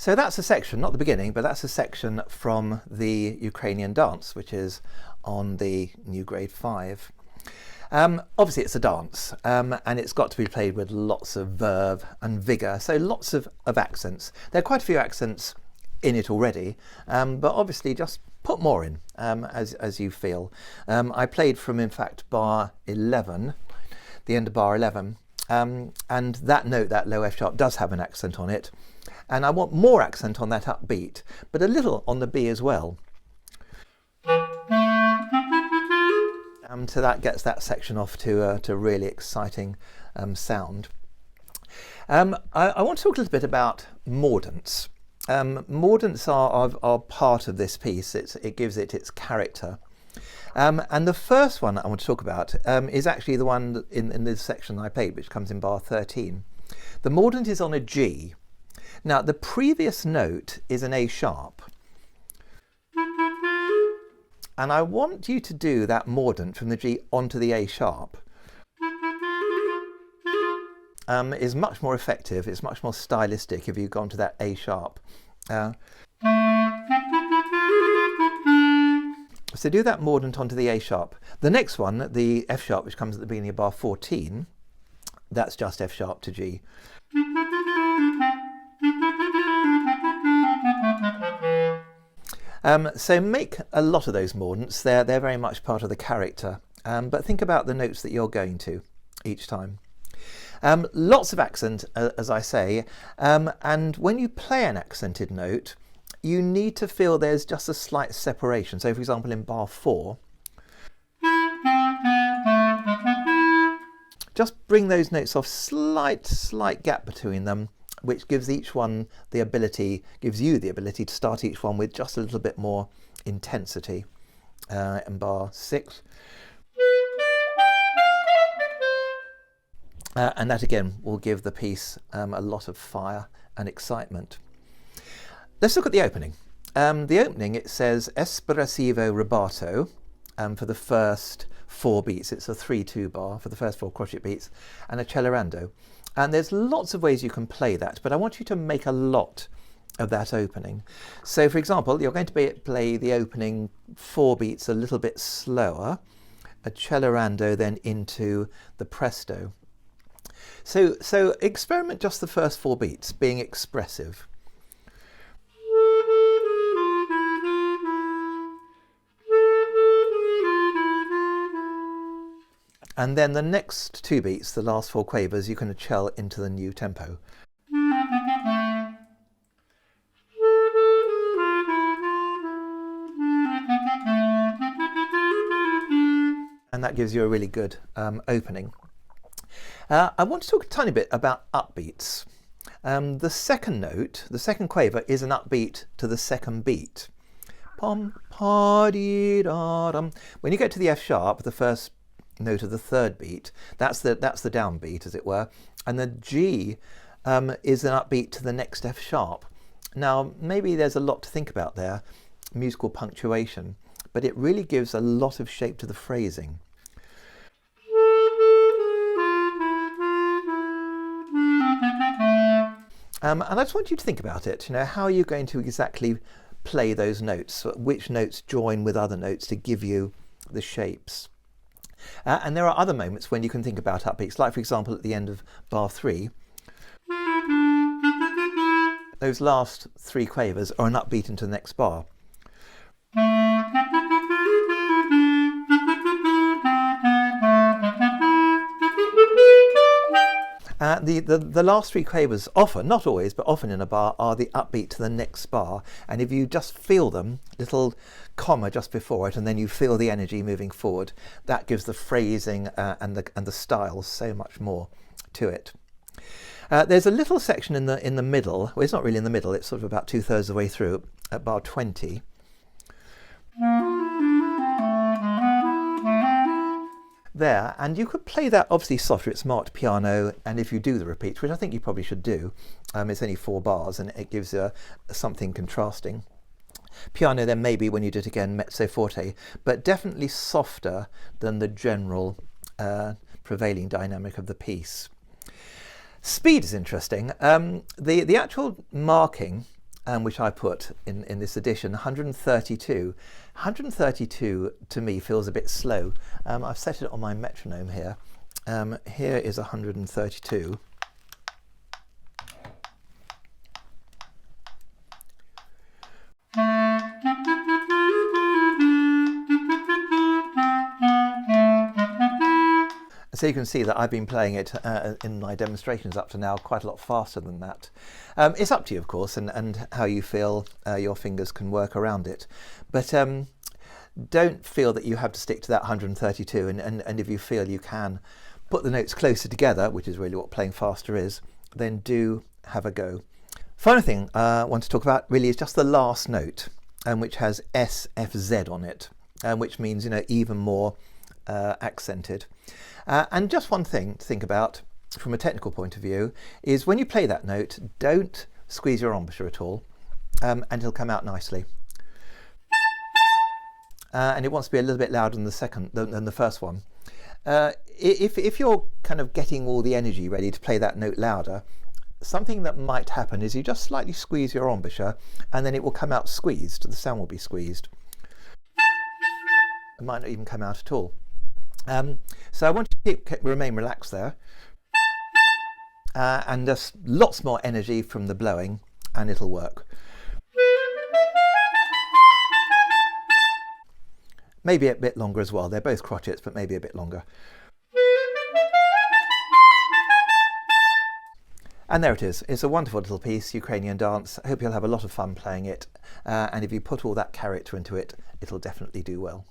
So that's a section, not the beginning, but that's a section from the Ukrainian Dance, which is on the new grade 5. Obviously it's a dance, and it's got to be played with lots of verve and vigour, so lots of accents. There are quite a few accents in it already, but obviously just put more in as you feel. I played from, in fact, bar 11, the end of bar 11, and that note, that low F sharp, does have an accent on it, and I want more accent on that upbeat, but a little on the B as well. So that gets that section off to a really exciting sound. I want to talk a little bit about mordants. Mordants are part of this piece. It gives it its character. And the first one I want to talk about is actually the one in this section I played, which comes in bar 13. The mordant is on a G. Now, the previous note is an A sharp. And I want you to do that mordant from the G onto the A sharp. Is much more effective, it's much more stylistic if you go onto that A sharp. So do that mordant onto the A sharp. The next one, the F sharp, which comes at the beginning of bar 14, that's just F sharp to G. So make a lot of those mordants. They're very much part of the character, but think about the notes that you're going to each time. Lots of accent, as I say, and when you play an accented note, you need to feel there's just a slight separation. So for example, in bar 4, just bring those notes off, slight gap between them, which gives each one the ability, gives you the ability to start each one with just a little bit more intensity. In bar 6. And that again will give the piece a lot of fire and excitement. Let's look at the opening. The opening, it says espressivo rubato for the first 4 beats. It's a 3-2 bar for the first 4 crochet beats, and a accelerando. And there's lots of ways you can play that, but I want you to make a lot of that opening. So for example, you're going to play the opening 4 beats a little bit slower, accelerando then into the presto. So experiment just the first 4 beats, being expressive. And then the next 2 beats, the last 4 quavers, you can accel into the new tempo. And that gives you a really good opening. I want to talk a tiny bit about upbeats. The second note, the second quaver, is an upbeat to the second beat. Pom, pa, dee, da, dum. When you get to the F sharp, the first note of the third beat, that's the downbeat, as it were, and the G is an upbeat to the next F sharp. Now, maybe there's a lot to think about there, musical punctuation, but it really gives a lot of shape to the phrasing. And I just want you to think about it. You know, how are you going to exactly play those notes? Which notes join with other notes to give you the shapes? And there are other moments when you can think about upbeats, like for example at the end of bar 3. Those last 3 quavers are an upbeat into the next bar. The last 3 quavers often, not always, but often in a bar, are the upbeat to the next bar. And if you just feel them, little comma just before it, and then you feel the energy moving forward, that gives the phrasing and the style so much more to it. There's a little section in the middle. Well, it's not really in the middle. It's sort of about 2/3 of the way through at bar 20. There, and you could play that obviously softer. It's marked piano, and if you do the repeats, which I think you probably should do, it's only 4 bars and it gives something contrasting. Piano then maybe when you do it again mezzo forte, but definitely softer than the general prevailing dynamic of the piece. Speed is interesting. The actual marking which I put in this edition, 132. 132 to me feels a bit slow. I've set it on my metronome here. Here is 132. So you can see that I've been playing it in my demonstrations up to now quite a lot faster than that. It's up to you, of course, and how you feel your fingers can work around it. But don't feel that you have to stick to that 132, and if you feel you can put the notes closer together, which is really what playing faster is, then do have a go. Final thing I want to talk about really is just the last note, which has S, F, Z on it, which means, you know, even more accented. And just one thing to think about from a technical point of view is when you play that note, don't squeeze your embouchure at all, and it'll come out nicely. And it wants to be a little bit louder than the first one. If you're kind of getting all the energy ready to play that note louder, something that might happen is you just slightly squeeze your embouchure and then it will come out squeezed. The sound will be squeezed. It might not even come out at all. So I want you to remain relaxed there, and just lots more energy from the blowing, and it'll work. Maybe a bit longer as well. They're both crotchets, but maybe a bit longer. And there it is. It's a wonderful little piece, Ukrainian Dance. I hope you'll have a lot of fun playing it. And if you put all that character into it, it'll definitely do well.